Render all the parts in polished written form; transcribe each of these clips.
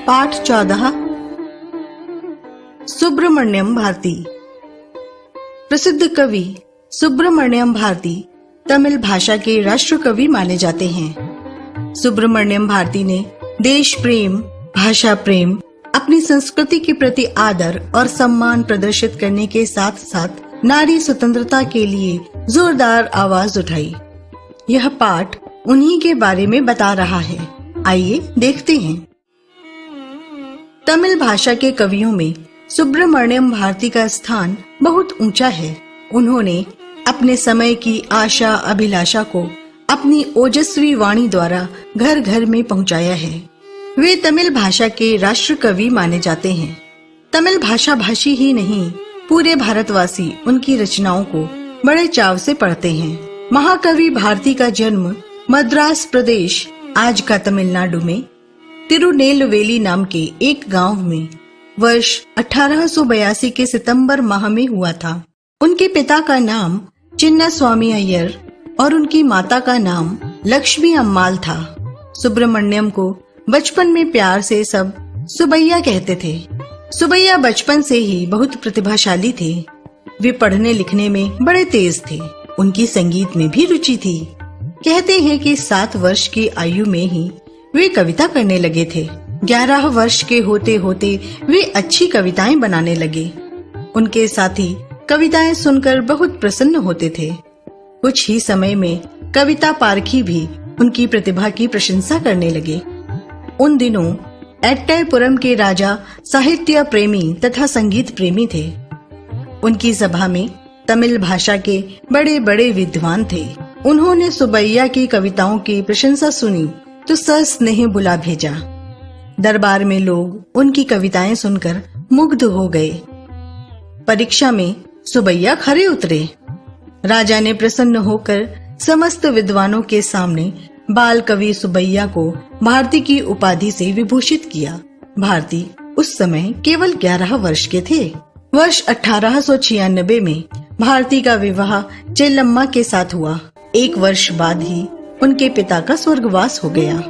पाठ 14 सुब्रमण्यम भारती। प्रसिद्ध कवि सुब्रमण्यम भारती तमिल भाषा के राष्ट्र कवि माने जाते हैं। सुब्रमण्यम भारती ने देश प्रेम, भाषा प्रेम, अपनी संस्कृति के प्रति आदर और सम्मान प्रदर्शित करने के साथ साथ नारी स्वतंत्रता के लिए जोरदार आवाज उठाई। यह पाठ उन्हीं के बारे में बता रहा है। आइए देखते हैं। तमिल भाषा के कवियों में सुब्रमण्यम भारती का स्थान बहुत ऊंचा है। उन्होंने अपने समय की आशा अभिलाषा को अपनी ओजस्वी वाणी द्वारा घर घर में पहुंचाया है। वे तमिल भाषा के राष्ट्र कवि माने जाते हैं। तमिल भाषा भाषी ही नहीं, पूरे भारतवासी उनकी रचनाओं को बड़े चाव से पढ़ते हैं। महाकवि भारती का जन्म मद्रास प्रदेश, आज का तमिलनाडु में तिरुनेलवेली नाम के एक गांव में वर्ष 1882 के सितंबर माह में हुआ था। उनके पिता का नाम चिन्ना स्वामी अय्यर और उनकी माता का नाम लक्ष्मी अम्माल था। सुब्रमण्यम को बचपन में प्यार से सब सुबैया कहते थे। सुबैया बचपन से ही बहुत प्रतिभाशाली थे। वे पढ़ने लिखने में बड़े तेज थे। उनकी संगीत में भी रुचि थी। कहते हैं कि 7 वर्ष की आयु में ही वे कविता करने लगे थे। 11 वर्ष के होते होते वे अच्छी कविताएं बनाने लगे। उनके साथी कविताएं सुनकर बहुत प्रसन्न होते थे। कुछ ही समय में कविता पारखी भी उनकी प्रतिभा की प्रशंसा करने लगे। उन दिनों एट्टायपुरम के राजा साहित्य प्रेमी तथा संगीत प्रेमी थे। उनकी सभा में तमिल भाषा के बड़े बड़े विद्वान थे। उन्होंने सुबैया की कविताओं की प्रशंसा सुनी तो सस्नेह बुला भेजा। दरबार में लोग उनकी कविताएं सुनकर मुग्ध हो गए। परीक्षा में सुबैया खरे उतरे। राजा ने प्रसन्न होकर समस्त विद्वानों के सामने बाल कवि सुबैया को भारती की उपाधि से विभूषित किया। भारती उस समय केवल 11 वर्ष के थे। वर्ष 1896 में भारती का विवाह चेल्लम्मा के साथ हुआ। 1 वर्ष बाद ही उनके पिता का स्वर्गवास हो गया।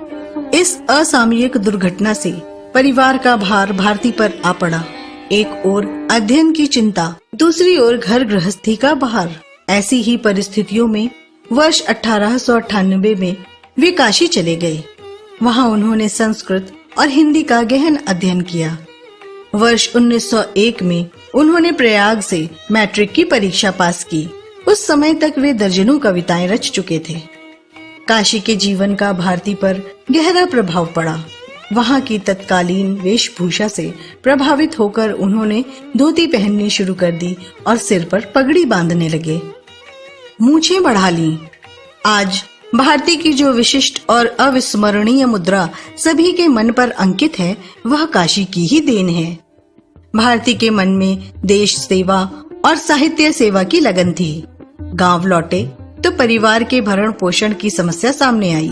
इस असामयिक दुर्घटना से परिवार का भार भारती पर आ पड़ा। एक ओर अध्ययन की चिंता, दूसरी ओर घर गृहस्थी का भार। ऐसी ही परिस्थितियों में वर्ष 1898 में वे काशी चले गए। वहां उन्होंने संस्कृत और हिंदी का गहन अध्ययन किया। वर्ष 1901 में उन्होंने प्रयाग से मैट्रिक की परीक्षा पास की। उस समय तक वे दर्जनों कविताएं रच चुके थे। काशी के जीवन का भारती पर गहरा प्रभाव पड़ा। वहां की तत्कालीन वेशभूषा से प्रभावित होकर उन्होंने धोती पहननी शुरू कर दी और सिर पर पगड़ी बांधने लगे। मूछें बढ़ा ली। आज भारती की जो विशिष्ट और अविस्मरणीय मुद्रा सभी के मन पर अंकित है, वह काशी की ही देन है। भारती के मन में देश सेवा और साहित्य सेवा की लगन थी। गांव लौटे तो परिवार के भरण पोषण की समस्या सामने आई।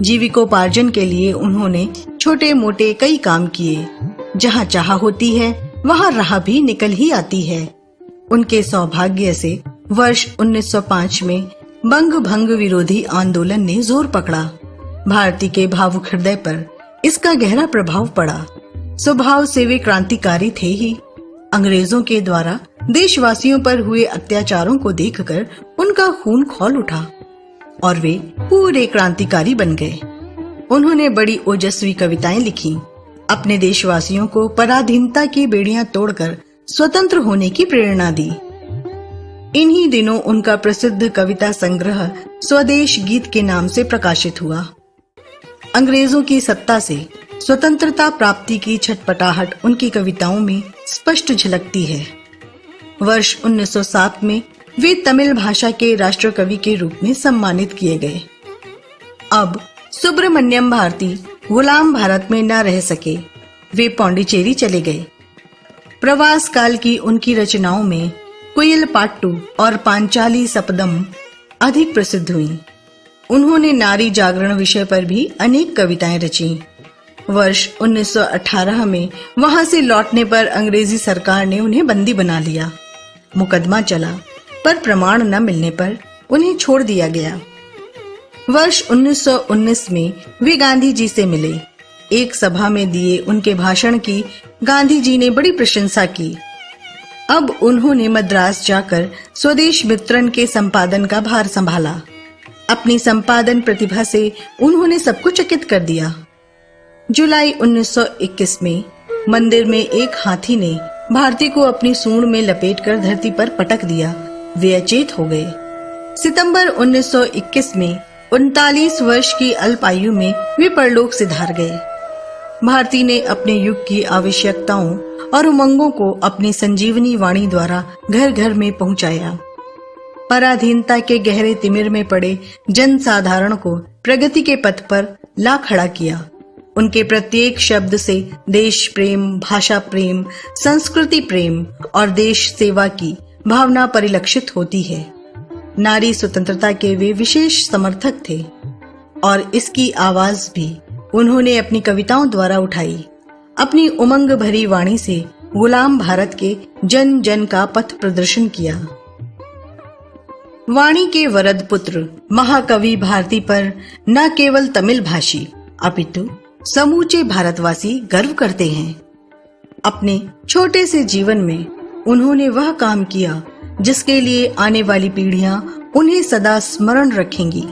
जीविकोपार्जन के लिए उन्होंने छोटे मोटे कई काम किए। जहाँ चाह होती है वहाँ राह भी निकल ही आती है। उनके सौभाग्य से वर्ष 1905 में बंग भंग विरोधी आंदोलन ने जोर पकड़ा। भारती के भावुक हृदय पर इसका गहरा प्रभाव पड़ा। स्वभाव से वे क्रांतिकारी थे ही। अंग्रेजों के द्वारा देशवासियों पर हुए अत्याचारों को देखकर उनका खून खौल उठा और वे पूरे क्रांतिकारी बन गए। उन्होंने बड़ी ओजस्वी कविताएं लिखी। अपने देशवासियों को पराधीनता की बेड़ियां तोड़कर स्वतंत्र होने की प्रेरणा दी। इन्हीं दिनों उनका प्रसिद्ध कविता संग्रह स्वदेश गीत के नाम से प्रकाशित हुआ। अंग्रेजों की सत्ता से स्वतंत्रता प्राप्ति की छटपटाहट उनकी कविताओं में स्पष्ट झलकती है। वर्ष 1907 में वे तमिल भाषा के राष्ट्र कवि के रूप में सम्मानित किए गए। अब सुब्रमण्यम भारती गुलाम भारत में न रह सके। वे पौंडीचेरी चले गए। प्रवास काल की उनकी रचनाओं में कुयल पाट्टू और पांचाली सपदम अधिक प्रसिद्ध हुई। उन्होंने नारी जागरण विषय पर भी अनेक कविताएं रची। वर्ष 1918 में वहां से लौटने पर अंग्रेजी सरकार ने उन्हें बंदी बना लिया। मुकदमा चला, पर प्रमाण न मिलने पर उन्हें छोड़ दिया गया। वर्ष 1919 में वे गांधी जी से मिले एक सभा में दिए उनके भाषण की गांधी जी ने बड़ी प्रशंसा की। अब उन्होंने मद्रास जाकर स्वदेश मित्रन के संपादन का भार संभाला। अपनी संपादन प्रतिभा से उन्होंने सबको चकित कर दिया। जुलाई 1921 में मंदिर में एक हाथी ने भारती को अपनी सूंड में लपेटकर धरती पर पटक दिया। वे अचेत हो गए। सितंबर 1921 में 39 वर्ष की अल्प आयु में वे परलोक सिधार गए। भारती ने अपने युग की आवश्यकताओं और उमंगों को अपनी संजीवनी वाणी द्वारा घर घर में पहुंचाया। पराधीनता के गहरे तिमिर में पड़े जन साधारण को प्रगति के पथ पर ला खड़ा किया। उनके प्रत्येक शब्द से देश प्रेम, भाषा प्रेम, संस्कृति प्रेम और देश सेवा की भावना परिलक्षित होती है। नारी स्वतंत्रता के वे विशेष समर्थक थे और इसकी आवाज भी उन्होंने अपनी कविताओं द्वारा उठाई। अपनी उमंग भरी वाणी से गुलाम भारत के जन जन का पथ प्रदर्शन किया। वाणी के वरद पुत्र महाकवि भारती पर न केवल तमिल भाषी अपितु समूचे भारतवासी गर्व करते हैं। अपने छोटे से जीवन में उन्होंने वह काम किया जिसके लिए आने वाली पीढ़ियां उन्हें सदा स्मरण रखेंगी।